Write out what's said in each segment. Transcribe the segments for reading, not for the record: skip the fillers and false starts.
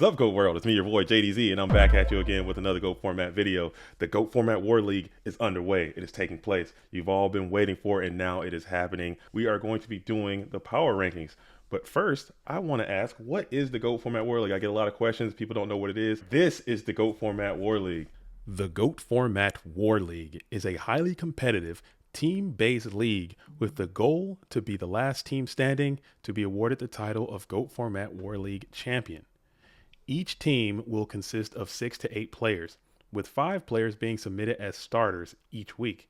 What is up, GOAT World? It's me, your boy JDZ, and I'm back at you again with another GOAT Format video. The GOAT Format War League is underway. It is taking place. You've all been waiting for it, and now it is happening. We are going to be doing the power rankings. But first, I want to ask, what is the GOAT Format War League? I get a lot of questions. People don't know what it is. This is the GOAT Format War League. The GOAT Format War League is a highly competitive, team-based league with the goal to be the last team standing to be awarded the title of GOAT Format War League champion. Each team will consist of 6 to 8 players, with 5 players being submitted as starters each week.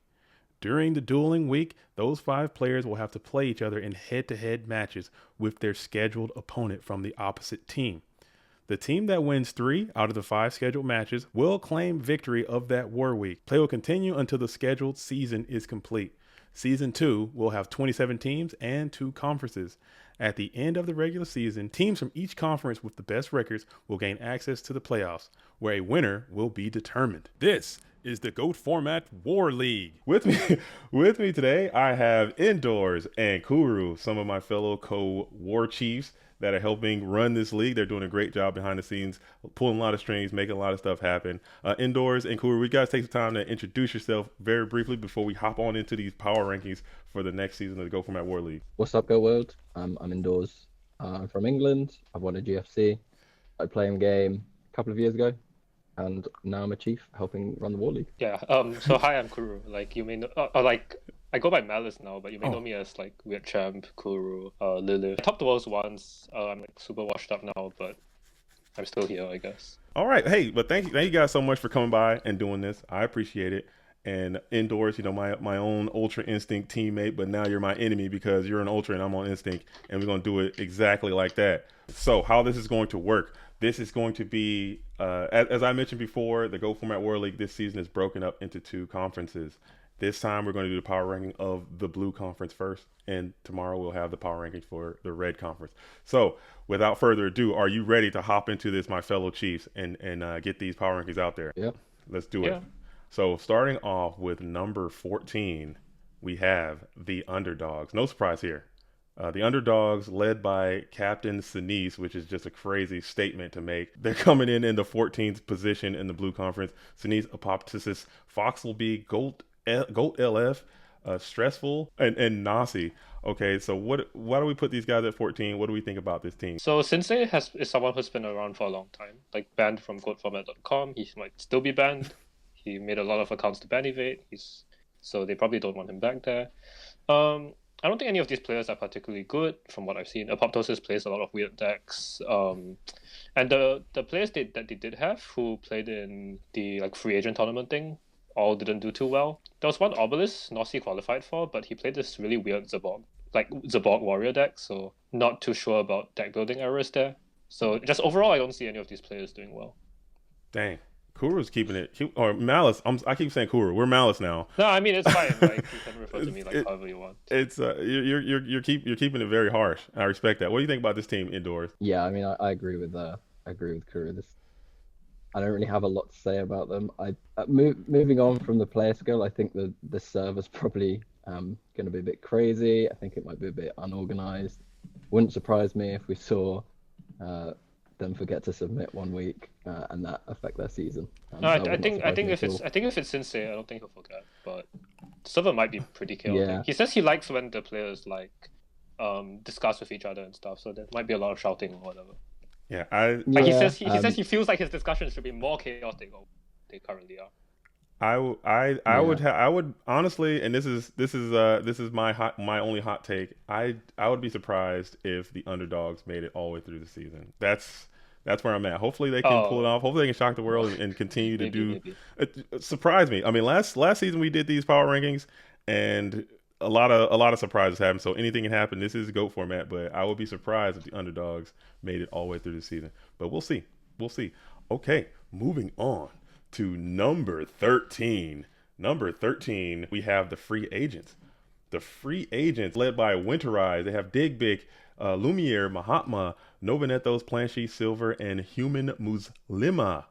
During the dueling week, those 5 players will have to play each other in head-to-head matches with their scheduled opponent from the opposite team. The team that wins 3 out of the 5 scheduled matches will claim victory of that war week. Play will continue until the scheduled season is complete. Season 2 will have 27 teams and 2 conferences. At the end of the regular season, teams from each conference with the best records will gain access to the playoffs, where a winner will be determined. This is the GOAT Format War League. With me today, I have Indoors and Kuru, some of my fellow co-war chiefs that are helping run this league. They're doing a great job behind the scenes, pulling a lot of strings, making a lot of stuff happen. Indoors and Kuru, we guys take some time to introduce yourself very briefly before we hop on into these power rankings for the next season of the GOAT Format War League. What's up, Go World? I'm Indoors. I'm from England. I've won a GFC. I played a game a couple of years ago, and now I'm a chief helping run the War League. Yeah. So hi, I'm Kuru. Like you may know, I go by Malice now, but you may know me as like Weird Champ, Kuru, Lilith. I topped the worlds once. I'm like super washed up now, but I'm still here, I guess. All right. Hey, but thank you guys so much for coming by and doing this. I appreciate it. And Indoors, you know, my own Ultra Instinct teammate, but now you're my enemy because you're an Ultra and I'm on Instinct, and we're going to do it exactly like that. So how this is going to work, this is going to be, as I mentioned before, the GOAT Format War League this season is broken up into 2 conferences. This time we're going to do the power ranking of the blue conference first, and tomorrow we'll have the power rankings for the red conference. So without further ado, are you ready to hop into this, my fellow chiefs, and get these power rankings out there? Yep. Let's do it. So starting off with number 14, we have the Underdogs. No surprise here. The Underdogs, led by Captain Sinise, which is just a crazy statement to make. They're coming in the 14th position in the blue conference. Sinise, Apoptosis, Foxleby, Goat LF, Stressful, and Nasi. Okay, so why do we put these guys at 14? What do we think about this team? So Sensei is someone who's been around for a long time, like banned from GoatFormat.com. He might still be banned. He made a lot of accounts to ban evade. So they probably don't want him back there. I don't think any of these players are particularly good from what I've seen. Apoptosis plays a lot of weird decks. And the players that they did have who played in the like free agent tournament thing all didn't do too well. There was one Obelisk Nossi qualified for, but he played this really weird Zaborg warrior deck, so not too sure about deck building errors there. So just overall, I don't see any of these players doing well. Dang. Kuru's keeping it, or Malice. I keep saying Kuru. We're Malice now. No, I mean it's fine. Like you can refer to me like however you want. It's you're keeping it very harsh. I respect that. What do you think about this team, Indoors? Yeah, I mean, I agree with Kuru. I don't really have a lot to say about them. Moving on from the player skill, I think the server's probably going to be a bit crazy. I think it might be a bit unorganized. Wouldn't surprise me if we saw them forget to submit one week and that affect their season. No, I think if it's Sensei, I don't think he'll forget. But the server might be pretty chaotic. Yeah. He says he likes when the players like discuss with each other and stuff. So there might be a lot of shouting or whatever. Yeah, he says he feels like his discussions should be more chaotic than they currently are. I would honestly, and this is my only hot take. I would be surprised if the Underdogs made it all the way through the season. That's where I'm at. Hopefully they can pull it off. Hopefully they can shock the world and continue to do. Surprise me. I mean, last season we did these power rankings, and a lot of surprises happened. So anything can happen. This is GOAT format, but I would be surprised if the Underdogs made it all the way through the season. But we'll see. Okay, moving on to number 13. Number 13, we have the free agents. The free agents, led by Winterize. They have Digbik, Lumiere, Mahatma, Novanethos, Planchy, Silver, and Human Muslima.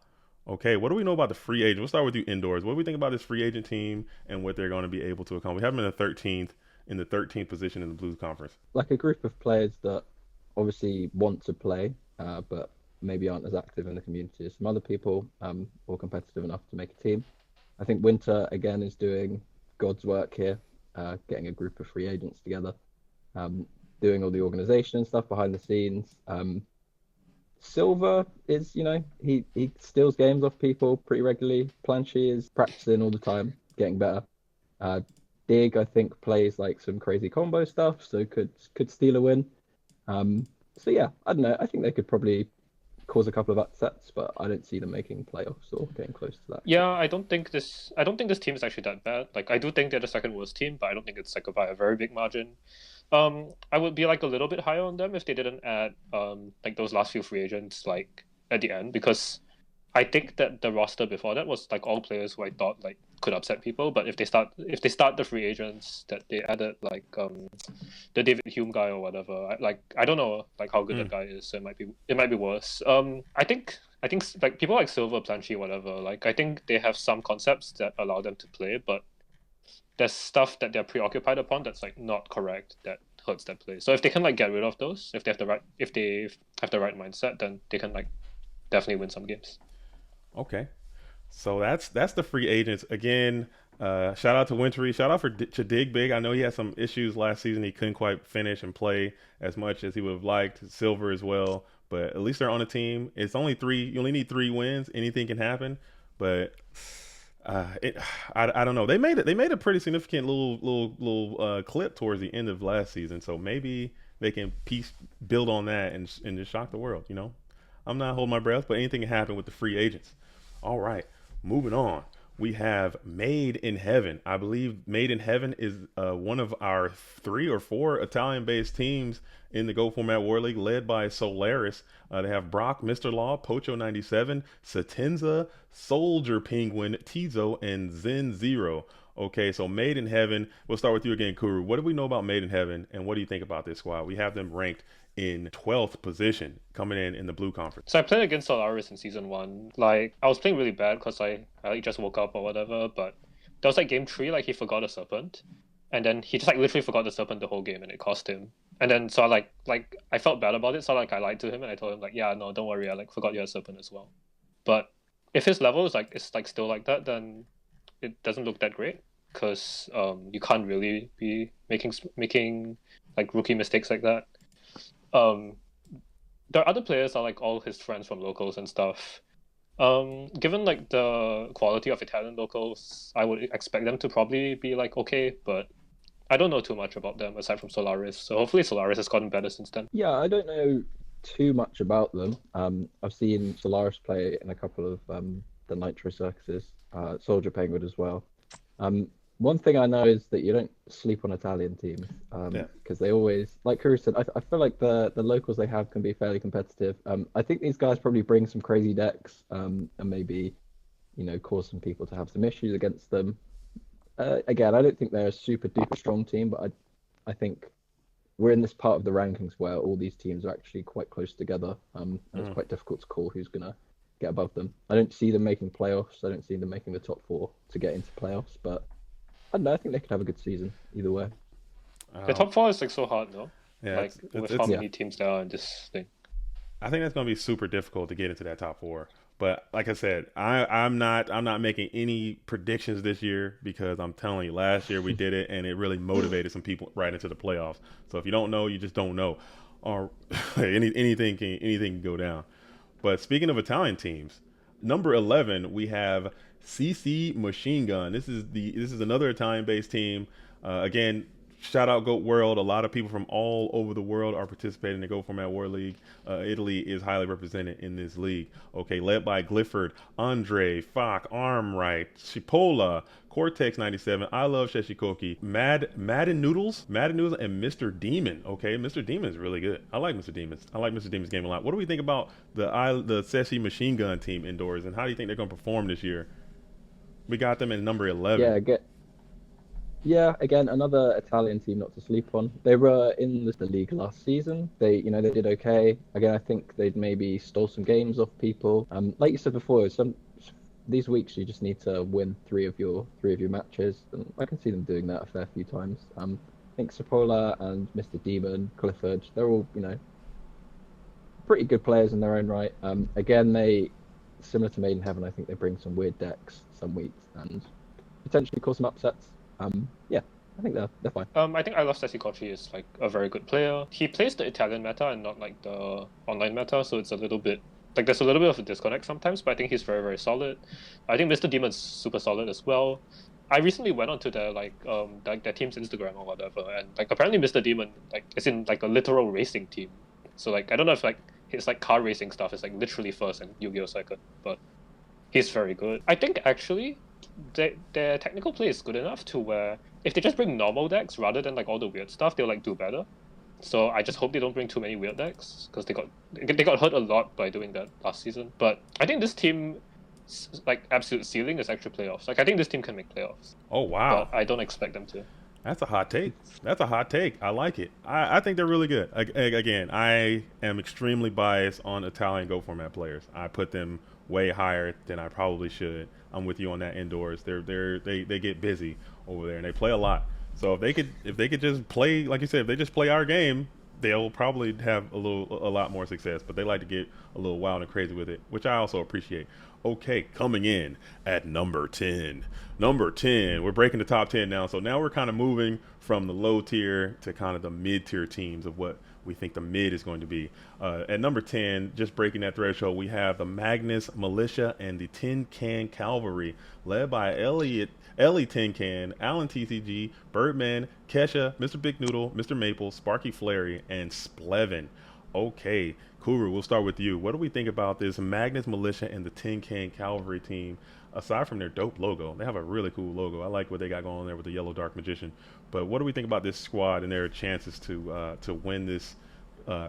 Okay, what do we know about the free agent? We'll start with you, Indoors. What do we think about this free agent team and what they're going to be able to accomplish? We have them in the 13th position in the Blues Conference. Like a group of players that obviously want to play, but maybe aren't as active in the community as some other people, or competitive enough to make a team. I think Winter again is doing God's work here, getting a group of free agents together, doing all the organization and stuff behind the scenes. Silver is, he steals games off people pretty regularly. Planchy is practicing all the time, getting better. Dig, I think, plays like some crazy combo stuff, so could steal a win. So yeah, I don't know. I think they could probably cause a couple of upsets, but I don't see them making playoffs or getting close to that. Yeah, I don't think this team is actually that bad. Like, I do think they're the second worst team, but I don't think it's like by a very big margin. I would be like a little bit higher on them if they didn't add like those last few free agents like at the end, because I think that the roster before that was like all players who I thought like could upset people. But if they start the free agents that they added, like the David Hume guy or whatever, I don't know like how good that guy is. So it might be worse. I think like people like Silver, Planchy, whatever. Like I think they have some concepts that allow them to play, but there's stuff that they're preoccupied upon that's like not correct that hurts their play. So if they can like get rid of those, if they have the right mindset, then they can like definitely win some games. Okay, so that's the free agents again. Shout out to Wintry. Shout out to Dig Big. I know he had some issues last season. He couldn't quite finish and play as much as he would have liked. Silver as well, but at least they're on a team. It's only 3. You only need 3 wins. Anything can happen, but I don't know. They made a pretty significant little clip towards the end of last season, so maybe they can build on that and just shock the world. I'm not holding my breath, but anything can happen with the free agents. All right, moving on. We have Made in Heaven. I believe Made in Heaven is one of our 3 or 4 Italian-based teams in the Go Format War League, led by Solaris. They have Brock, Mr. Law, Pocho97, Satenza, Soldier Penguin, Tizo, and Zen Zero. Okay, so Made in Heaven. We'll start with you again, Kuru. What do we know about Made in Heaven, and what do you think about this squad? We have them ranked in 12th position, coming in the blue conference. So I played against Solaris in season 1. Like I was playing really bad because I like just woke up or whatever. But there was like game 3, like he forgot a serpent, and then he just like literally forgot the serpent the whole game, and it cost him. And then so I like I felt bad about it. So like I lied to him and I told him like, yeah, no, don't worry, I like forgot you had a serpent as well. But if his level is like still like that, then it doesn't look that great, because you can't really be making like rookie mistakes like that. The other players are like all his friends from locals and stuff. Given like the quality of Italian locals, I would expect them to probably be like okay, but I don't know too much about them aside from Solaris. So hopefully Solaris has gotten better since then. Yeah, I don't know too much about them. I've seen Solaris play in a couple of the Nitro circuses, Soldier Penguin as well. One thing I know is that you don't sleep on Italian teams, because they always, like Kuru said, I feel like the locals they have can be fairly competitive. I think these guys probably bring some crazy decks, and maybe, cause some people to have some issues against them. Again, I don't think they're a super duper strong team, but I think we're in this part of the rankings where all these teams are actually quite close together, and it's quite difficult to call who's gonna get above them. I don't see them making playoffs. I don't see them making the top 4 to get into playoffs, but I don't know. I think they could have a good season either way. The top 4 is like so hard, no? Yeah, like with how many teams there are in this thing. I think that's going to be super difficult to get into that top 4. But like I said, I'm not making any predictions this year, because I'm telling you, last year we did it and it really motivated some people right into the playoffs. So if you don't know, you just don't know, or anything can go down. But speaking of Italian teams, number 11 we have CC Machine Gun. This is another Italian-based team. Again, shout out Goat World. A lot of people from all over the world are participating in the Go Format War League. Italy is highly represented in this league. Okay, led by Glifford, Andre, Fock, Armright, Chipola, Cortex 97, I Love Sheshikoki, Madden Noodles, and Mr. Demon. Okay, Mr. Demon is really good. I like Mr. Demon's game a lot. What do we think about the CC Machine Gun team indoors, and how do you think they're going to perform this year? We got them in number 11. Yeah, again, another Italian team not to sleep on. They were in the league last season. They did okay. Again, I think they'd maybe stole some games off people. Like you said before, these weeks you just need to win three of your matches, and I can see them doing that a fair few times. I think Sapola and Mr. Demon, Clifford, they're all pretty good players in their own right. Again, they similar to Made in Heaven. I think they bring some weird decks some weeks and potentially cause some upsets. Yeah, I think they're fine. I think I Love Sassy Coffee is like a very good player. He plays the Italian meta and not like the online meta, so it's a little bit like there's a little bit of a disconnect sometimes, but I think he's very, very solid. I think Mr. Demon's super solid as well. I recently went onto their their team's Instagram or whatever, and like apparently Mr. Demon like is in like a literal racing team. So like I don't know if like his like car racing stuff is like literally first in Yu-Gi-Oh! Second, but he's very good. I think actually their technical play is good enough to where if they just bring normal decks rather than like all the weird stuff, they'll like do better. So I just hope they don't bring too many weird decks because they got hurt a lot by doing that last season. But I think this team like absolute ceiling is actually playoffs. Like I think this team can make playoffs. Oh wow! But I don't expect them to. That's a hot take. That's a hot take. I like it. I think they're really good. Again, I am extremely biased on Italian Go format players. I put them way higher than I probably should. I'm with you on that indoors. They get busy over there and they play a lot. So if they could just play like you said, if they just play our game, they'll probably have a lot more success. But they like to get a little wild and crazy with it, which I also appreciate. Okay, coming in at number 10. Number 10, we're breaking the top 10 now. So now we're kind of moving from the low tier to kind of the mid tier teams of what we think the mid is going to be. At number 10, just breaking that threshold, we have the Magnus Militia and the Tin Can Cavalry, led by Ellie Tin Can, Alan TCG, Birdman, Kesha, Mr. Big Noodle, Mr. Maple, Sparky Flary, and Splevin. Okay, Kuru, we'll start with you. What do we think about this Magnus Militia and the Tin Can Cavalry team? Aside from their dope logo, they have a really cool logo. I like what they got going on there with the Yellow Dark Magician. But what do we think about this squad and their chances to win this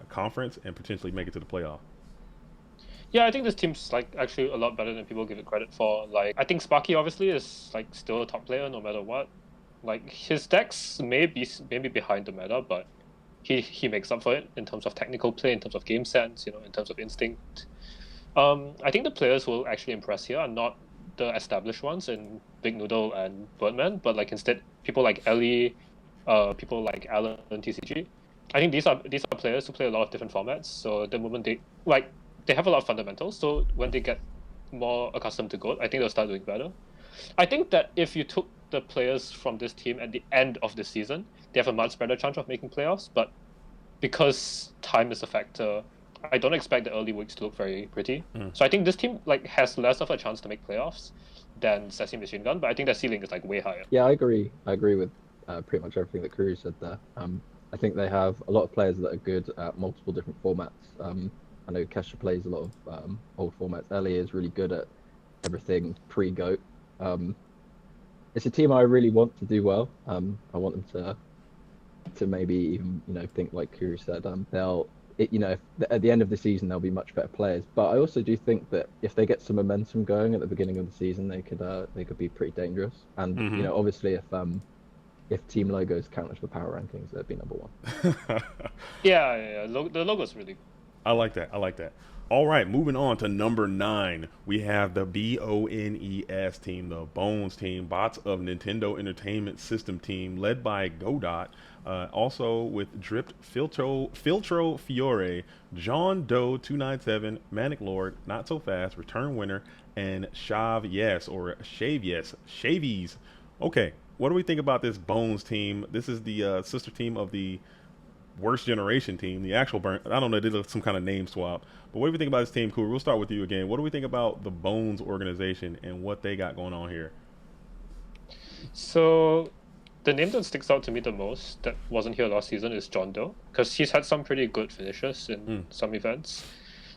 conference and potentially make it to the playoff? Yeah, I think this team's like actually a lot better than people give it credit for. Like I think Sparky obviously is like still a top player no matter what. Like his decks may be behind the meta, but he makes up for it in terms of technical play, in terms of game sense, in terms of instinct. I think the players who will actually impress here are not the established ones in Big Noodle and Birdman, but like instead people like Ellie, people like Alan and TCG. I think these are players who play a lot of different formats. So the moment they have a lot of fundamentals. So when they get more accustomed to Goat, I think they'll start doing better. I think that if you took the players from this team at the end of the season, they have a much better chance of making playoffs. But because time is a factor, I don't expect the early weeks to look very pretty. So I think this team like has less of a chance to make playoffs than Sassy Machine Gun, but I think their ceiling is like way higher. Yeah, I agree. I agree with pretty much everything that Kuru said there. I think they have a lot of players that are good at multiple different formats. I know Kesha plays a lot of old formats. Ellie is really good at everything pre-GOAT. It's a team I really want to do well. I want them to maybe even think like Kuru said. At the end of the season they'll be much better players. But I also do think that if they get some momentum going at the beginning of the season, they could be pretty dangerous. And obviously if team logos count as the power rankings, they'd be number one. Yeah. The logo's really. I like that. All right, moving on to number 9, we have the BONES team, the Bones team, Bots of Nintendo Entertainment System team, led by Godot, also with Dripped, Filtro Fiore, John Doe 297, Manic Lord, Not So Fast, Return Winner, and Shav Yes, or Shave Yes, Shavies. Okay, what do we think about this Bones team? This is the sister team of the Worst Generation team, the actual burn. I don't know, they did some kind of name swap. But what do we think about this team? Cool. We'll start with you again. What do we think about the Bones organization and what they got going on here? So the name that sticks out to me the most that wasn't here last season is John Doe, because he's had some pretty good finishes in some events.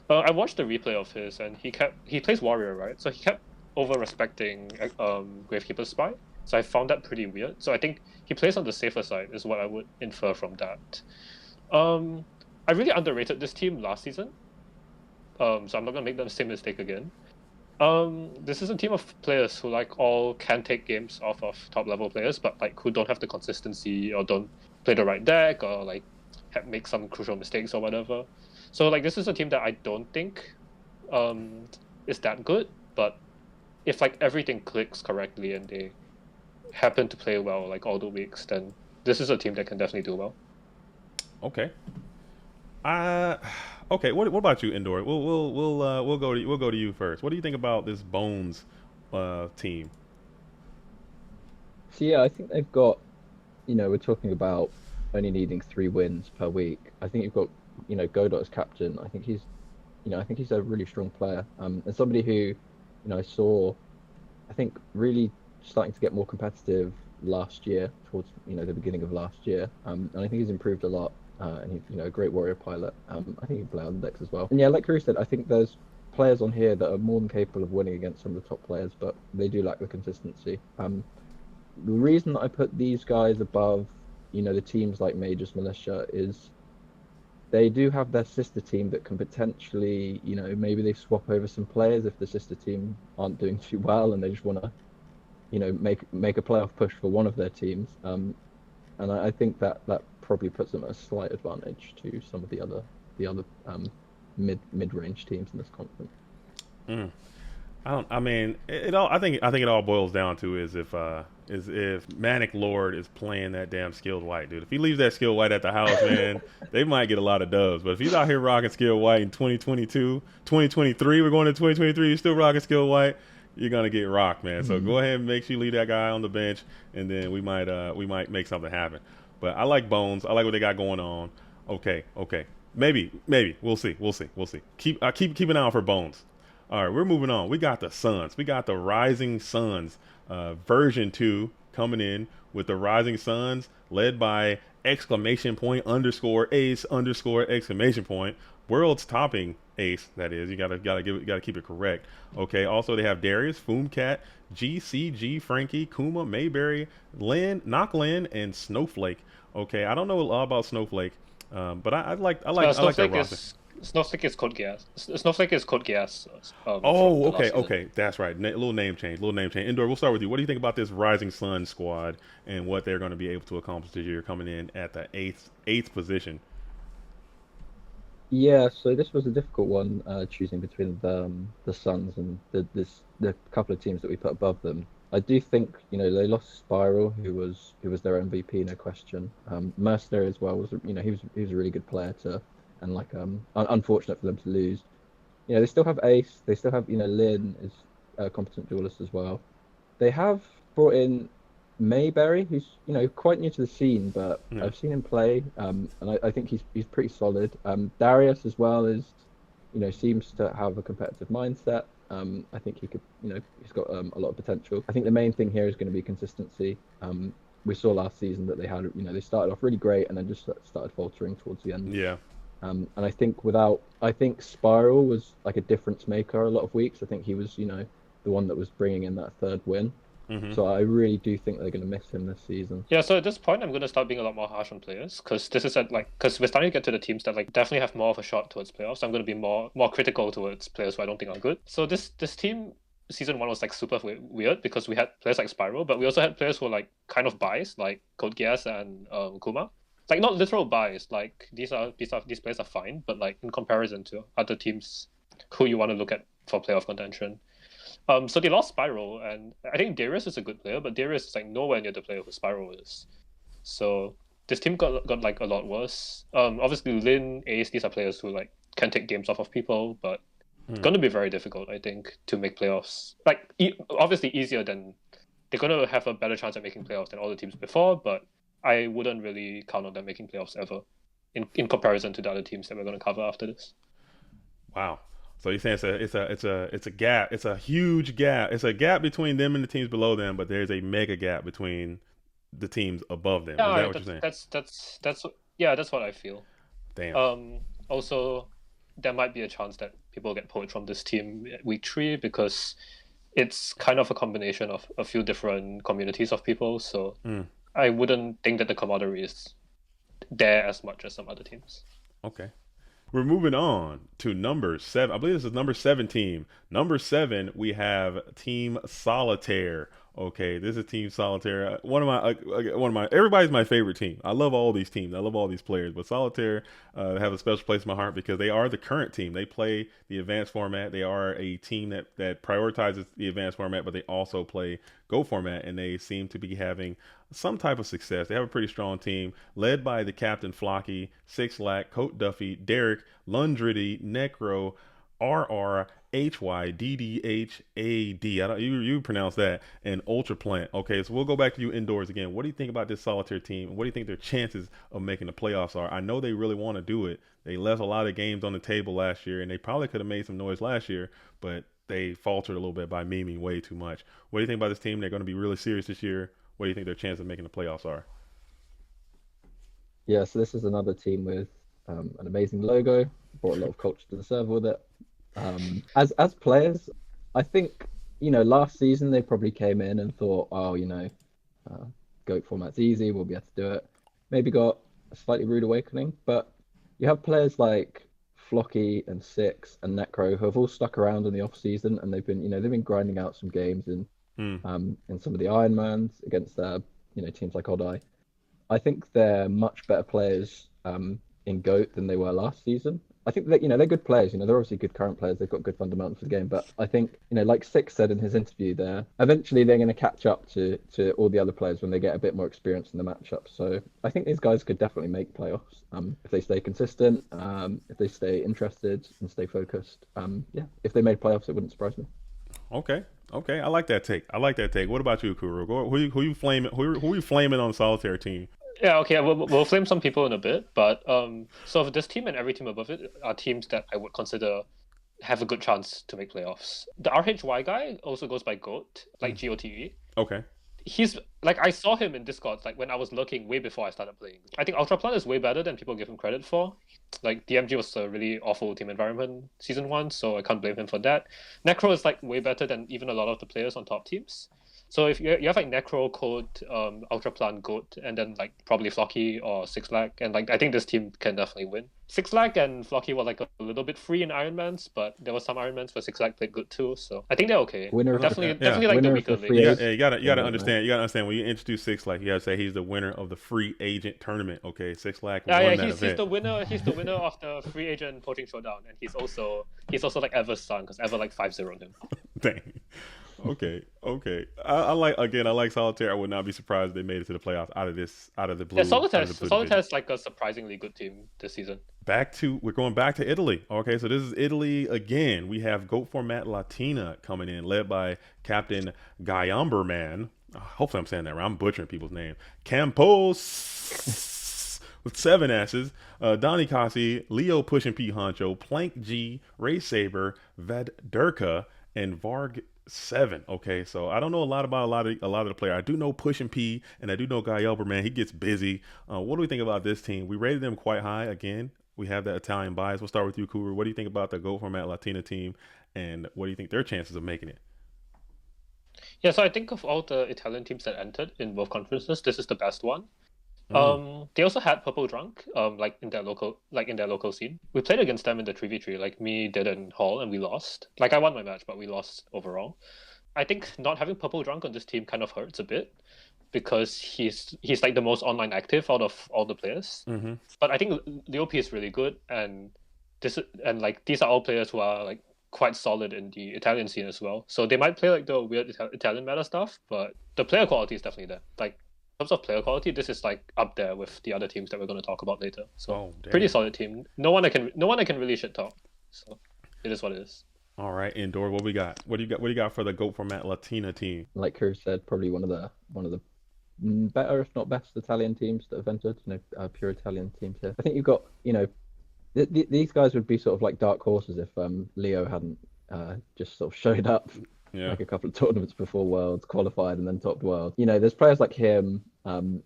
I watched the replay of his, and he plays Warrior, right? So he kept over-respecting Gravekeeper's Spy. So I found that pretty weird. So I think he plays on the safer side is what I would infer from that. I really underrated this team last season. So I'm not going to make the same mistake again. This is a team of players who all can take games off of top level players, but who don't have the consistency or don't play the right deck or make some crucial mistakes or whatever. So this is a team that I don't think is that good, but if everything clicks correctly and they happen to play well all the weeks, then this is a team that can definitely do well. Okay. Okay, what about you, Indoor? We'll go to you first. What do you think about this Bones team? So yeah, I think they've got, we're talking about only needing 3 wins per week. I think you've got, Godot as captain. I think he's a really strong player. And somebody who, I saw, I think really starting to get more competitive last year, towards, the beginning of last year. And I think he's improved a lot. And he's, a great warrior pilot. I think he can play on the decks as well. And yeah, like Chris said, I think there's players on here that are more than capable of winning against some of the top players, but they do lack the consistency. The reason that I put these guys above, the teams like Majors Militia is they do have their sister team that can potentially, maybe they swap over some players if the sister team aren't doing too well and they just want to, make a playoff push for one of their teams. And I think that probably puts them at a slight advantage to some of the other mid range teams in this conference. Mm. I don't. I mean, it all. I think it all boils down to is if Manic Lord is playing that damn skilled white dude. If he leaves that skilled white at the house, man, they might get a lot of dubs. But if he's out here rocking skilled white in 2022, 2023, we're going to 2023. You're still rocking skilled white. You're gonna get rocked, man. So go ahead and make sure you leave that guy on the bench, and then we might make something happen. But I like Bones. I like what they got going on. Okay. Maybe we'll see. Keep an eye out for Bones. All right, we're moving on. We got the Suns. We got the Rising Suns version 2 coming in with the Rising Suns led by exclamation point underscore ace underscore exclamation point. World's topping ace, that is. You gotta keep it correct. Okay. Also, they have Darius, Foomcat, GCG, Frankie, Kuma, Mayberry, Lynn, Knock Lynn, and Snowflake. Okay. I don't know a lot about Snowflake, but I like that roster. Snowflake is Code Geass. Snowflake is Code Geass. From Oh, the okay, last season. okay, that's right. Little name change, little name change. Indoor, we'll start with you. What do you think about this Rising Sun squad and what they're going to be able to accomplish this year, coming in at the eighth position? Yeah, so this was a difficult one, choosing between the Suns and the couple of teams that we put above them. I do think, they lost Spiral, who was their MVP, no question. Mercenary as well was, he was a really good player to, and like unfortunate for them to lose. They still have Ace, they still have, Lynn is a competent duelist as well. They have brought in Mayberry, who's quite new to the scene, but Yeah, I've seen him play, and I think he's pretty solid. Darius as well is, seems to have a competitive mindset. I think he could, he's got a lot of potential. I think the main thing here is going to be consistency. We saw last season that they had, they started off really great and then just started faltering towards the end. yeah, And I think Spiral was like a difference maker a lot of weeks. I think he was, the one that was bringing in that third win. hmm So I really do think they're going to miss him this season. Yeah, so at this point, I'm gonna start being a lot more harsh on players because this is because we're starting to get to the teams that like definitely have more of a shot towards playoffs. I'm gonna be more critical towards players who I don't think are good. So this team season one was like super weird because we had players like Spiral, but we also had players who were like kind of biased, like Code Geass and Kuma. Like not literal bias, like these players are fine, but like in comparison to other teams who you want to look at for playoff contention. So they lost Spiral, and I think Darius is a good player, but Darius is like nowhere near the player who Spiral is. So this team got like a lot worse. Obviously Lin, Ace, these are players who like can take games off of people, but it's hmm gonna be very difficult, I think, to make playoffs. Like obviously easier than they're gonna have a better chance at making playoffs than all the teams before, but I wouldn't really count on them making playoffs ever, in comparison to the other teams that we're gonna cover after this. Wow. So you're saying it's a gap. It's a huge gap. It's a gap between them and the teams below them, but there's a mega gap between the teams above them. Is that Yeah, what you're saying? yeah, that's what I feel. Damn. Also, there might be a chance that people get pulled from this team at week 3 because it's kind of a combination of a few different communities of people. So Mm, I wouldn't think that the camaraderie is there as much as some other teams. okay. We're moving on to number 7. I believe this is number 7 team. Number 7, we have Team Solitaire. Okay, this is Team Solitaire. Everybody's my favorite team. I love all these teams. I love all these players, but Solitaire have a special place in my heart because they are the current team. They play the advanced format. They are a team that prioritizes the advanced format, but they also play Go format, and they seem to be having some type of success. They have a pretty strong team led by the captain Flocky, Six Lack, Coat Duffy, Derek, Lundriddy, Necro, RRHYDDHAD. I don't you pronounce that, and Ultra Plant. Okay, so we'll go back to you indoors again. What do you think about this Solitaire team? What do you think their chances of making the playoffs are? I know they really want to do it. They left a lot of games on the table last year, and they probably could have made some noise last year, but they faltered a little bit by memeing way too much. What do you think about this team? They're going to be really serious this year. What do you think their chances of making the playoffs are? Yeah, so this is another team with an amazing logo. Brought a lot of culture to the server with it. As players, I think last season they probably came in and thought, oh, GOAT format's easy, we'll be able to do it. Maybe got a slightly rude awakening, but you have players like Flocky and Six and Necro who have all stuck around in the off season, and they've been grinding out some games in some of the Ironmans against teams like Odd Eye. I think they're much better players in GOAT than they were last season. I think that they're good players. They're obviously good current players. They've got good fundamentals for the game. But I think like Six said in his interview there, eventually they're going to catch up to all the other players when they get a bit more experience in the matchup. So I think these guys could definitely make playoffs if they stay consistent, if they stay interested and stay focused. If they made playoffs, it wouldn't surprise me. Okay. I like that take. What about you, Kuro? Who you flaming? Who you flaming on the Solitaire team? Yeah, okay, we'll flame some people in a bit, but so this team and every team above it are teams that I would consider have a good chance to make playoffs. The RHY guy also goes by GOAT, like GOTE. Okay. He's like, I saw him in Discord like when I was looking way before I started playing. I think Ultra Plan is way better than people give him credit for. Like DMG was a really awful team environment season 1, so I can't blame him for that. Necro is like way better than even a lot of the players on top teams. So if you have like Necro, Code, Ultra Plan, GOAT, and then like probably Flocky or Six Lag, and like I think this team can definitely win. Six Lag and Flocky were like a little bit free in Ironmans, but there were some Ironmans where Six Lag played good too. So I think they're okay. Definitely like the weaker league. You gotta understand. You gotta understand when you introduce Six Lag, you gotta say he's the winner of the free agent tournament. Okay, Six Lag won that event. He's the winner. He's the winner of the free agent poaching showdown, and he's also like Ever's son because Ever like 5-0'd him. Dang. Okay. I like Solitaire. I would not be surprised if they made it to the playoffs out of the blue. Yeah, Solitaire's like a surprisingly good team this season. We're going back to Italy. Okay, so this is Italy again. We have GOAT format Latina coming in, led by Captain Guyamberman. Hopefully I'm saying that right. I'm butchering people's name. Campos with 7 S's. Donnie Kasi, Leo Push and P Honcho, Plank G, Ray Saber, Vedurka, and Varg 7. Okay, so I don't know a lot about a lot of the player. I do know Push and P, and I do know Guy Elberman. He gets busy. What do we think about this team? We rated them quite high. Again, we have that Italian bias. We'll start with you, Kuru. What do you think about the GOAT format Latina team, and what do you think their chances of making it? Yeah, so I think of all the Italian teams that entered in both conferences, this is the best one. They also had Purple Drunk, like in their local scene. We played against them in the 3v3, like me, Did, and Hall, and we lost. Like I won my match, but we lost overall. I think not having Purple Drunk on this team kind of hurts a bit because he's like the most online active out of all the players. Mm-hmm. But I think Leo P is really good, and these are all players who are like quite solid in the Italian scene as well. So they might play like the weird Italian meta stuff, but the player quality is definitely there. Like, in terms of player quality, this is like up there with the other teams that we're going to talk about later. So pretty solid team. No one I can really shit talk. So it is what it is. All right, Indoor, what we got? What do you got for the GOAT format Latina team? Like Kurt said, probably one of the better, if not best, Italian teams that have entered. Pure Italian teams here. I think you've got these guys would be sort of like dark horses if Leo hadn't just sort of showed up. Yeah. Like a couple of tournaments before Worlds, qualified and then topped Worlds. There's players like him, and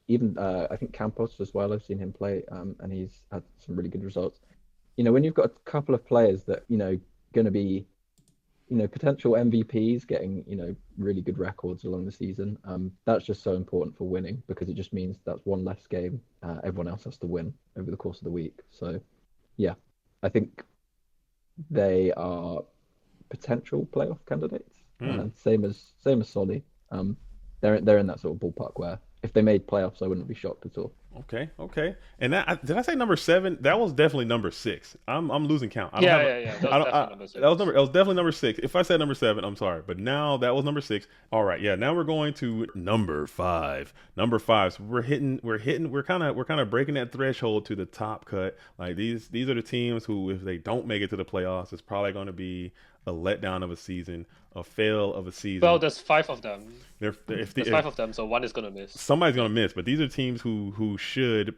even I think Campos as well. I've seen him play, and he's had some really good results. When you've got a couple of players that going to be, potential MVPs, getting really good records along the season, that's just so important for winning because it just means that's one less game everyone else has to win over the course of the week. So, yeah, I think they are potential playoff candidates. Same as Solly. They're in that sort of ballpark where if they made playoffs, I wouldn't be shocked at all. Okay. And did I say number 7? That was definitely number 6. I'm losing count. I don't Yeah, have yeah, yeah. That I was don't. definitely number That was six. number. That was definitely number 6. If I said number 7, I'm sorry, but now that was number 6. All right. Yeah. Now we're going to number 5. Number 5. So we're hitting. We're kind of breaking that threshold to the top cut. Like these are the teams who, if they don't make it to the playoffs, it's probably going to be a letdown of a season, a fail of a Well, season. there's 5 of them. There's If 5 of them, so one is gonna miss. somebody's going to miss, but these are teams who should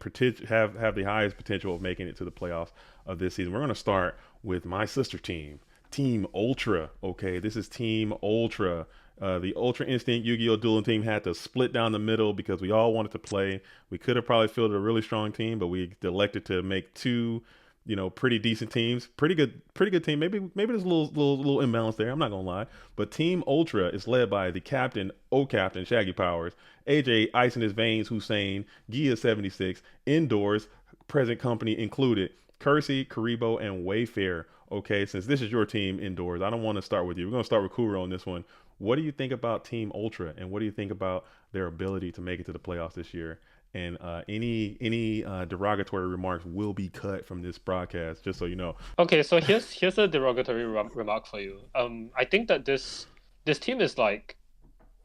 have the highest potential of making it to the playoffs of this season. We're going to start with my sister team, Team Ultra. Okay, this is Team Ultra. The Ultra Instinct Yu-Gi-Oh! Dueling team had to split down the middle because we all wanted to play. We could have probably fielded a really strong team, but we elected to make two, pretty decent teams. Pretty good team. Maybe there's a little imbalance there. I'm not gonna lie. But Team Ultra is led by the captain, captain, Shaggy Powers, AJ Ice in his veins, Hussein, Gia 76, indoors, present company included, Kersey, Karibo, and Wayfair. Okay, since this is your team indoors, I don't want to start with you. We're gonna start with Kuro on this one. What do you think about Team Ultra, and what do you think about their ability to make it to the playoffs this year? And any derogatory remarks will be cut from this broadcast, just so you know. Okay, so here's a derogatory remark for you. I think that this team is like,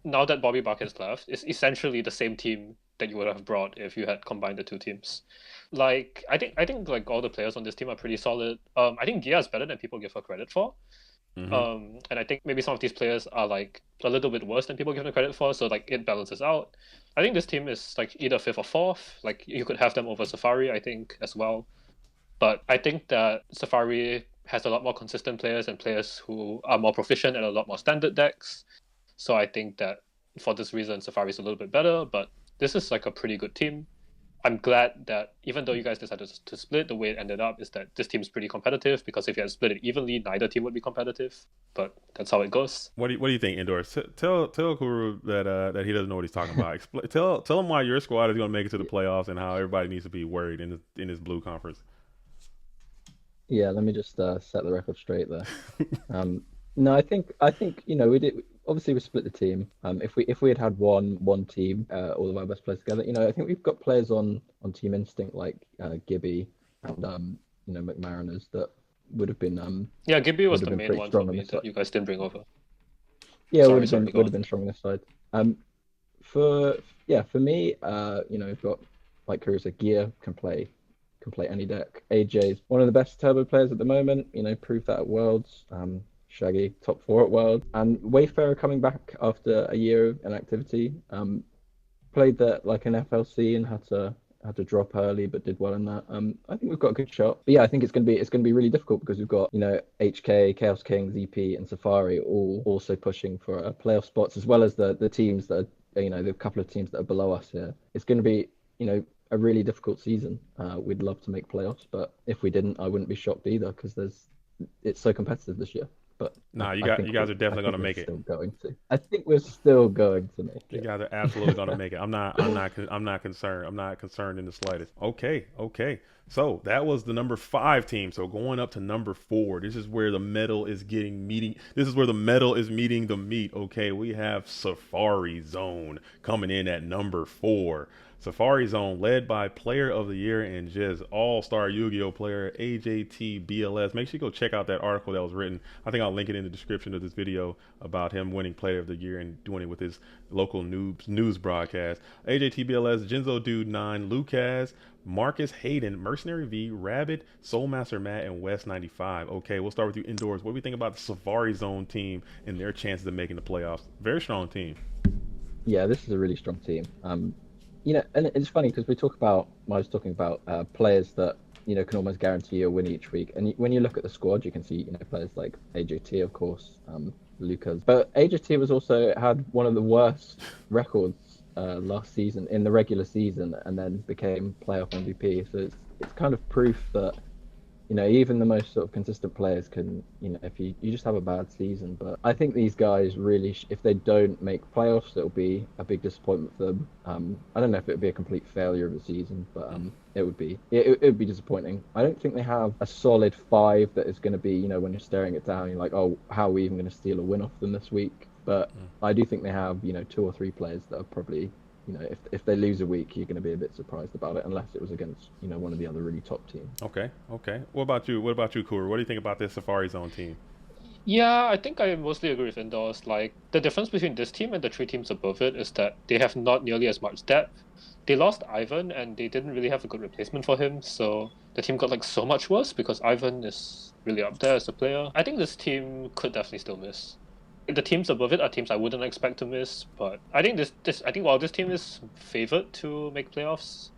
now that Bobby Bucket's left, is essentially the same team that you would have brought if you had combined the two teams. Like I think like all the players on this team are pretty solid. I think Gia is better than people give her credit for. And I think maybe some of these players are like a little bit worse than people give them credit for, so like it balances out. I think this team is like either fifth or fourth. Like you could have them over Safari, I think, as well. But I think that Safari has a lot more consistent players and players who are more proficient and a lot more standard decks. So I think that for this reason, Safari is a little bit better. But this is like a pretty good team. I'm glad that even though you guys decided to split, the way it ended up is that this team's pretty competitive, because if you had split it evenly, neither team would be competitive. But that's how it goes. What do you think, indoors? Tell Kuru that he doesn't know what he's talking about. Tell him why your squad is going to make it to the playoffs and how everybody needs to be worried in this blue conference. Yeah, let me just set the record straight there. No, I think we did. Obviously, we split the team. If we had one team, all of our best players together, I think we've got players on Team Instinct like Gibby and McMariners that would have been Yeah, Gibby was would have the been main pretty one for strong on me this that side. you guys didn't bring over. Yeah, Sorry, would sorry, have go been on. strong on this side. For me, we've got, like Caruso, Gear can play any deck. AJ is one of the best turbo players at the moment. Proved that at Worlds. Shaggy top 4 at Worlds, and Wayfarer coming back after a year of inactivity. Played that like an FLC and had to drop early, but did well in that. I think we've got a good shot. But yeah, I think it's gonna be really difficult because we've got HK, Chaos King, ZP, and Safari all also pushing for playoff spots, as well as the teams that are, the couple of teams that are below us here. It's going to be a really difficult season. We'd love to make playoffs, but if we didn't, I wouldn't be shocked either, because it's so competitive this year. But Nah, you I think guys are definitely I going to think we're make it. still going to. I think we're still going to make You it. guys are absolutely going to make it. I'm not concerned. I'm not concerned in the slightest. Okay. So that was the number 5 team. So going up to number 4, this is where the metal is meeting. This is where the metal is meeting the meat. Okay, we have Safari Zone coming in at number 4. Safari Zone, led by Player of the Year and just all-star Yu-Gi-Oh player AJT BLS. Make sure you go check out that article that was written. I think I'll link it in the description of this video about him winning Player of the Year and doing it with his local news broadcast. AJT BLS, Jinzo Dude 9, Lucas, Marcus Hayden, Mercenary V, Rabbit, Soulmaster Matt, and West 95. Okay, we'll start with you indoors. What do we think about the Safari Zone team and their chances of making the playoffs? Very strong team. Yeah, this is a really strong team. And it's funny because I was talking about players that can almost guarantee a win each week. And when you look at the squad, you can see players like AJT, of course, Lucas. But AJT was also had one of the worst records last season in the regular season, and then became playoff MVP. So it's kind of proof that even the most sort of consistent players can, if you just have a bad season. But I think these guys really, if they don't make playoffs, it'll be a big disappointment for them. I don't know if it would be a complete failure of the season, but it would be. It would be disappointing. I don't think they have a solid 5 that is going to be, when you're staring it down, you're like, oh, how are we even going to steal a win off them this week? But I do think they have, 2 or 3 players that are probably, if they lose a week, you're going to be a bit surprised about it, unless it was against, one of the other really top teams. Okay. What about you? Kuru? What do you think about this Safari Zone team? Yeah, I think I mostly agree with Indoors. Like, the difference between this team and the 3 teams above it is that they have not nearly as much depth. They lost Ivan, and they didn't really have a good replacement for him, so the team got, like, so much worse because Ivan is really up there as a player. I think this team could definitely still miss. The teams above it are teams I wouldn't expect to miss, but I think while this team is favored to make playoffs,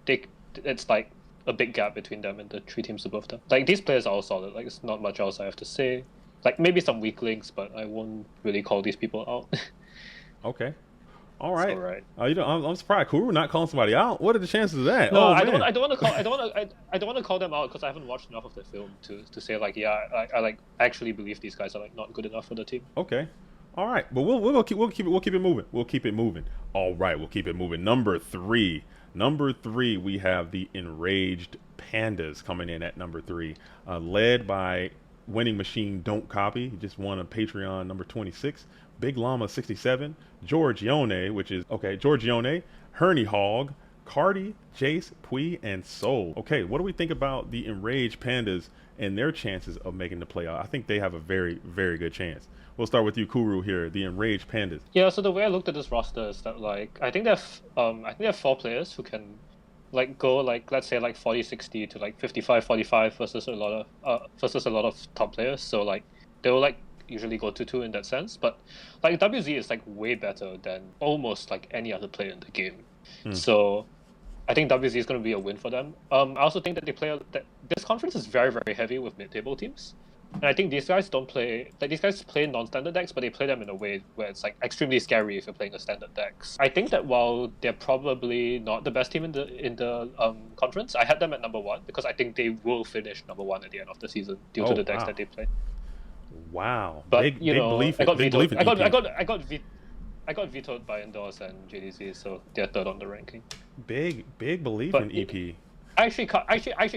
it's like a big gap between them and the 3 teams above them. Like, these players are all solid. Like, it's not much else I have to say. Like, maybe some weak links, but I won't really call these people out. Okay. All right. All right. I'm surprised. Kuru not calling somebody out. What are the chances of that? No, oh, I man. don't want to call them out because I haven't watched enough of the film to say like, yeah, I like actually believe these guys are like not good enough for the team. Okay. All right. But we'll keep it moving. We'll keep it moving. All right. We'll keep it moving. Number three, we have the Enraged Pandas coming in at number 3, led by Winning Machine Don't Copy. He just won a Patreon number 26. Big Llama 67. George Yone, Herney Hog, Cardi, Jace, Pui, and Soul. Okay, what do we think about the Enraged Pandas and their chances of making the playoff? I think they have a very, very good chance. We'll start with you, Kuru, here, the Enraged Pandas. Yeah, so the way I looked at this roster is that like I think they have 4 players who can like go like let's say like 40-60 to like 55-45 versus a lot of top players. So like they will like usually go 2-2 in that sense. But like WZ is like way better than almost like any other player in the game. So I think WZ is going to be a win for them. I also think that this conference is very, very heavy with mid-table teams. And I think these guys play non-standard decks, but they play them in a way where it's like extremely scary if you're playing a standard decks. I think that while they're probably not the best team in the conference, I had them at number 1 because I think they will finish number 1 at the end of the season due to the decks that they play. Wow. But big belief in EP. I got vetoed by Indoors and JDZ, so they're 3rd on the ranking. Big belief in EP. I actually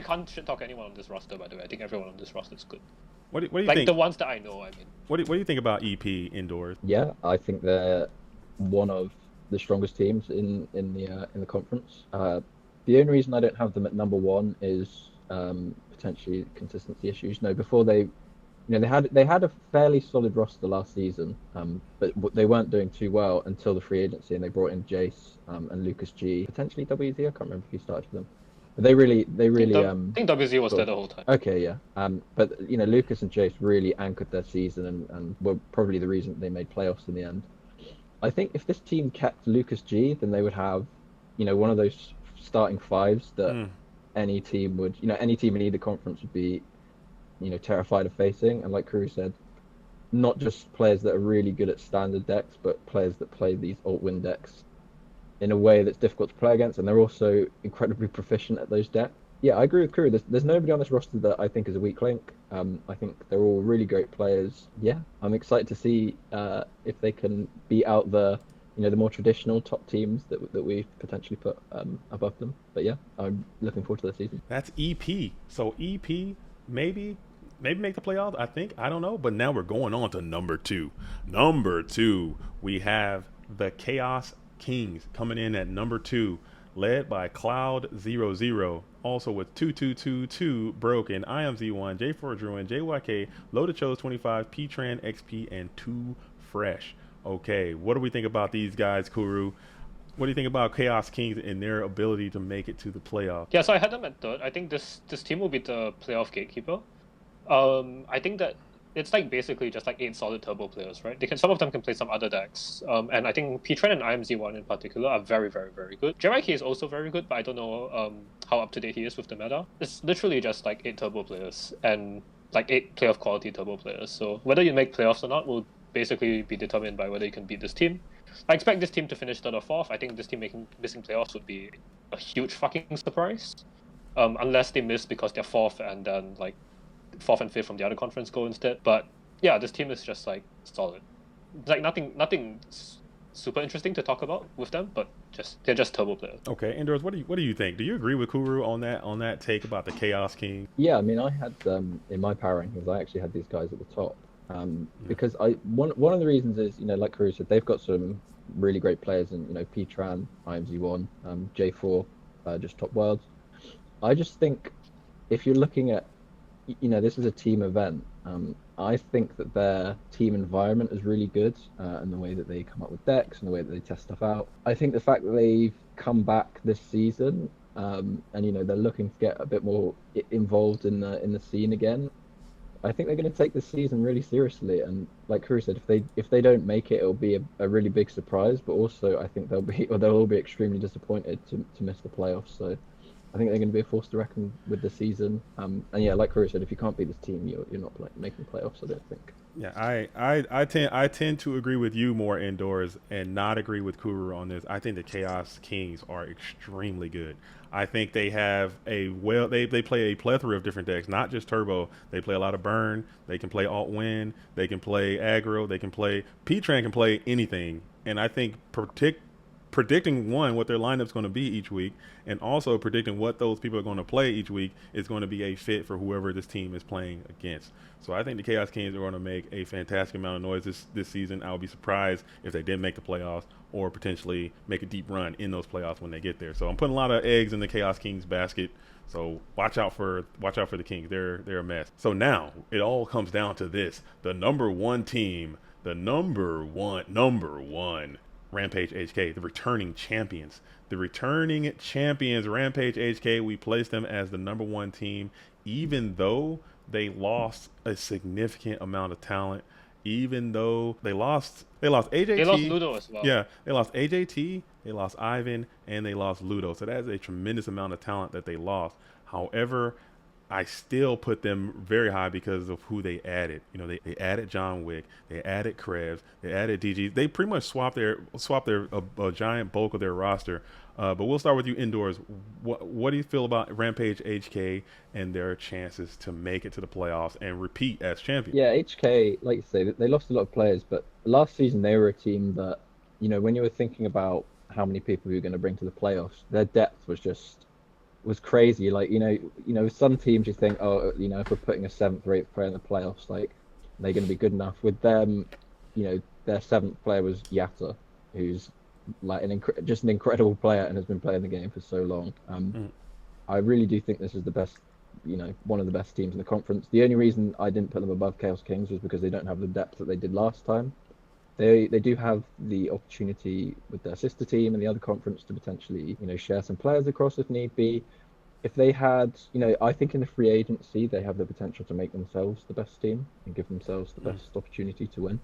can't shit talk anyone on this roster, by the way. I think everyone on this roster is good. What do you like think? The ones that I know, I mean. What do you think about EP Indoors? Yeah, I think they're one of the strongest teams in the conference. The only reason I don't have them at number 1 is potentially consistency issues. No, before they had a fairly solid roster last season, but they weren't doing too well until the free agency, and they brought in Jace and Lucas G, potentially WZ. I can't remember if he started for them. But they really. I think WZ was there the whole time. Okay, yeah. But Lucas and Jace really anchored their season and were probably the reason they made playoffs in the end. I think if this team kept Lucas G, then they would have, one of those starting 5s that any team in either conference would be, terrified of facing. And like Kuru said, not just players that are really good at standard decks, but players that play these alt-win decks in a way that's difficult to play against, and they're also incredibly proficient at those decks. Yeah, I agree with Kuru. There's nobody on this roster that I think is a weak link. I think they're all really great players. Yeah, I'm excited to see if they can beat out the more traditional top teams that we potentially put above them. But yeah, I'm looking forward to the season. That's EP. So EP maybe make the playoffs. I don't know. But now we're going on to number 2. Number 2, we have the Chaos Kings coming in at number 2, led by Cloud00, also with 2222 Broken, IMZ1, J4 Druin, JYK, Loaded Chose 25, Ptran XP, and 2 Fresh. Okay, what do we think about these guys, Kuru? What do you think about Chaos Kings and their ability to make it to the playoff? Yeah, so I had them at 3rd. I think this team will be the playoff gatekeeper. I think that it's like basically just like 8 solid turbo players, right? Some of them can play some other decks. And I think Ptran and IMZ1 in particular are very, very, very good. JYK is also very good, but I don't know how up to date he is with the meta. It's literally just like 8 turbo players and like 8 playoff quality turbo players. So whether you make playoffs or not will basically be determined by whether you can beat this team. I expect this team to finish 3rd or 4th. I think this team missing playoffs would be a huge fucking surprise. Unless they miss because they're 4th and then like 4th and 5th from the other conference go instead. But yeah, this team is just like solid. Like nothing super interesting to talk about with them, but they're just turbo players. Okay, Indoors, what do you think? Do you agree with Kuru on that take about the Chaos King? Yeah, I mean, I had in my power rankings, I actually had these guys at the top. Because one of the reasons is, like Carew said, they've got some really great players, and P-Tran, IMZ1, J4, just top worlds. I just think if you're looking at, this is a team event. I think that their team environment is really good, and the way that they come up with decks and the way that they test stuff out. I think the fact that they've come back this season, and they're looking to get a bit more involved in the scene again. I think they're going to take this season really seriously, and like Crew said, if they don't make it, it'll be a really big surprise. But also, I think they'll all be extremely disappointed to miss the playoffs. So I think they're going to be a force to reckon with the season. And yeah, like Corey said, if you can't beat this team, you're not making the playoffs. I don't think. Yeah, I tend to agree with you more indoors and not agree with Kuru on this. I think the Chaos Kings are extremely good. I think they have they play a plethora of different decks, not just turbo. They play a lot of burn. They can play alt win. They can play aggro. They can play P-Tran can play anything. And I think predicting what their lineup's going to be each week, and also predicting what those people are going to play each week is going to be a fit for whoever this team is playing against. So I think the Chaos Kings are going to make a fantastic amount of noise this season. I would be surprised if they didn't make the playoffs or potentially make a deep run in those playoffs when they get there. So I'm putting a lot of eggs in the Chaos Kings basket. So watch out for the Kings. They're a mess. So now it all comes down to this: the number one team, the number one Rampage HK, the returning champions. Rampage HK, we placed them as the number one team, even though they lost a significant amount of talent. Even though they lost AJT. They lost Ludo as well. Yeah, they lost AJT, they lost Ivan, and they lost Ludo. So that is a tremendous amount of talent that they lost. However, I still put them very high because of who they added. They added John Wick, they added Krebs, they added DG. They pretty much swapped their a giant bulk of their roster. But we'll start with you indoors. What do you feel about Rampage HK and their chances to make it to the playoffs and repeat as champions? Yeah, HK, like you say, they lost a lot of players, but last season they were a team that, when you were thinking about how many people you were going to bring to the playoffs, their depth was crazy. Like, some teams you think, oh, if we're putting a 7th or 8th player in the playoffs, like, they're going to be good enough. With them, their 7th player was Yatta, who's like just an incredible player and has been playing the game for so long. I really do think this is the best, one of the best teams in the conference. The only reason I didn't put them above Chaos Kings was because they don't have the depth that they did last time. They do have the opportunity with their sister team and the other conference to potentially, share some players across if need be. If they had, I think in the free agency, they have the potential to make themselves the best team and give themselves the best opportunity to win.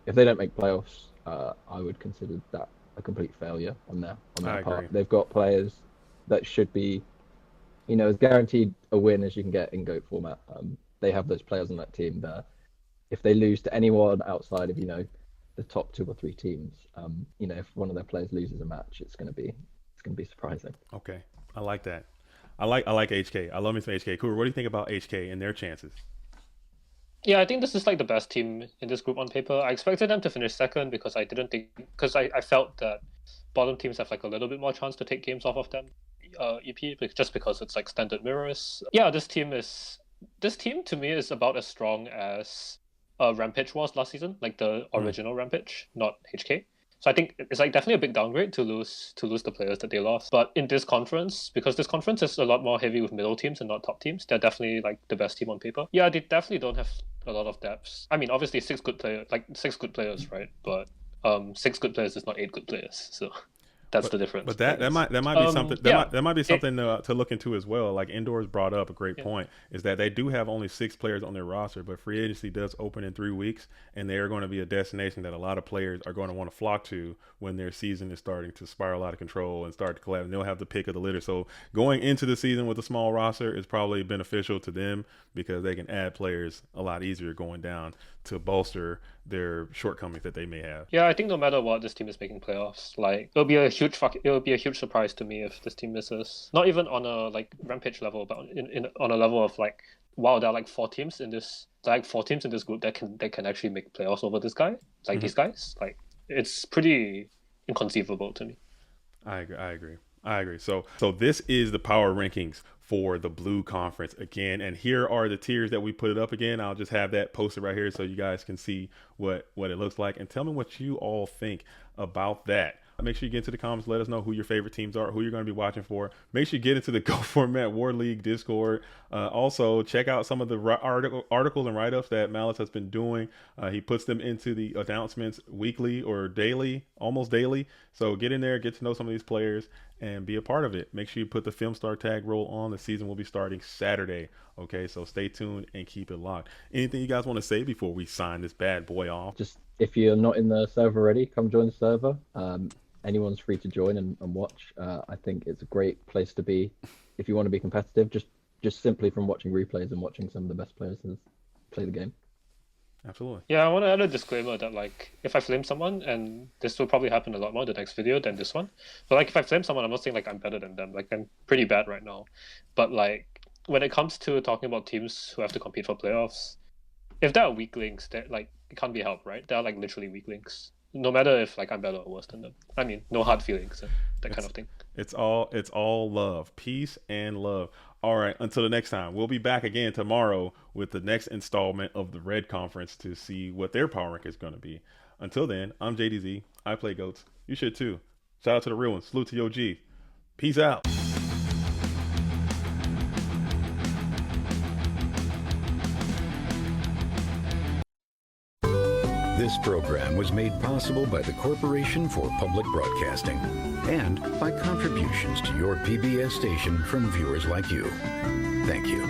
If they don't make playoffs, I would consider that a complete failure on their part. They've got players that should be, as guaranteed a win as you can get in GOAT format. They have those players on that team that if they lose to anyone outside of, the top 2 or 3 teams, if one of their players loses a match, it's going to be surprising. Okay, I like that. I like HK. I love me some HK. Cool. What do you think about HK and their chances? Yeah, I think this is like the best team in this group on paper. I expected them to finish second because I felt that bottom teams have like a little bit more chance to take games off of them. EP, just because it's like standard mirrors. Yeah, this team to me is about as strong as Rampage was last season, like the original Rampage, not HK. So I think it's like definitely a big downgrade to lose the players that they lost. But in this conference, because this conference is a lot more heavy with middle teams and not top teams, they're definitely like the best team on paper. Yeah, they definitely don't have a lot of depths. I mean, obviously 6 good players, right? But 6 good players is not 8 good players. So that's the difference. But that might be something that might be something to look into as well. Like Indoors brought up a great point, is that they do have only 6 players on their roster, but free agency does open in 3 weeks, and they are going to be a destination that a lot of players are going to want to flock to when their season is starting to spiral out of control and start to collapse. And they'll have the pick of the litter. So going into the season with a small roster is probably beneficial to them because they can add players a lot easier going down to bolster their shortcomings that they may have. Yeah, I think no matter what, this team is making playoffs. Like it'll be a huge surprise to me if this team misses. Not even on a like Rampage level, but on a level of like, wow, there are like 4 teams in this group that can actually make playoffs over this guy. Like these guys, like it's pretty inconceivable to me. I agree. So this is the power rankings for the Blue Conference again. And here are the tiers that we put it up again. I'll just have that posted right here so you guys can see what it looks like, and tell me what you all think about that. Make sure you get into the comments. Let us know who your favorite teams are, who you're going to be watching for. Make sure you get into the Go Format War League Discord. Also, check out some of the articles and write-ups that Malice has been doing. He puts them into the announcements weekly or daily, almost daily. So get in there, get to know some of these players, and be a part of it. Make sure you put the Film Star tag roll on. The season will be starting Saturday. Okay, so stay tuned and keep it locked. Anything you guys want to say before we sign this bad boy off? Just if you're not in the server already, come join the server. Anyone's free to join and watch. I think it's a great place to be if you want to be competitive, just simply from watching replays and watching some of the best players play the game. Absolutely. Yeah, I want to add a disclaimer that, like, if I flame someone, and this will probably happen a lot more in the next video than this one, but like if I flame someone, I'm not saying like I'm better than them. Like, I'm pretty bad right now. But like when it comes to talking about teams who have to compete for playoffs, if there are weak links, that like it can't be helped, right? They are like literally weak links. No matter if like I'm better or worse than them. I mean, no hard feelings and that kind of thing. It's all love, peace and love. All right, until the next time, we'll be back again tomorrow with the next installment of the Red Conference to see what their power rank is going to be. Until then, I'm JDZ. I play GOATs. You should too. Shout out to the real ones. Salute to your G. Peace out. This program was made possible by the Corporation for Public Broadcasting and by contributions to your PBS station from viewers like you. Thank you.